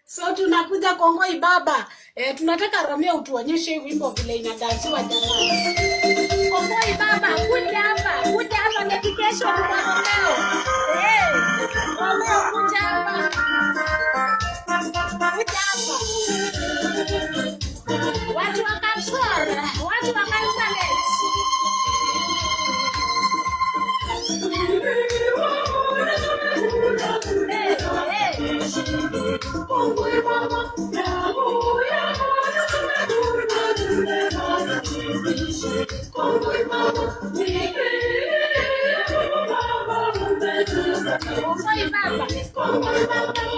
So tunakuja Kongoi Baba. Tunataka Romeo utuonyeshe wimbo vile inadansiwa jamani. Kongoi Baba, kuja hapa. Kuja hapa notification kwa Romeo. Romeo kuja hapa. Kuja hapa. Watu wa Kapsol, watu wa Kapsalet. Kongoi Baba, Kongoi Baba, Kongoi Baba,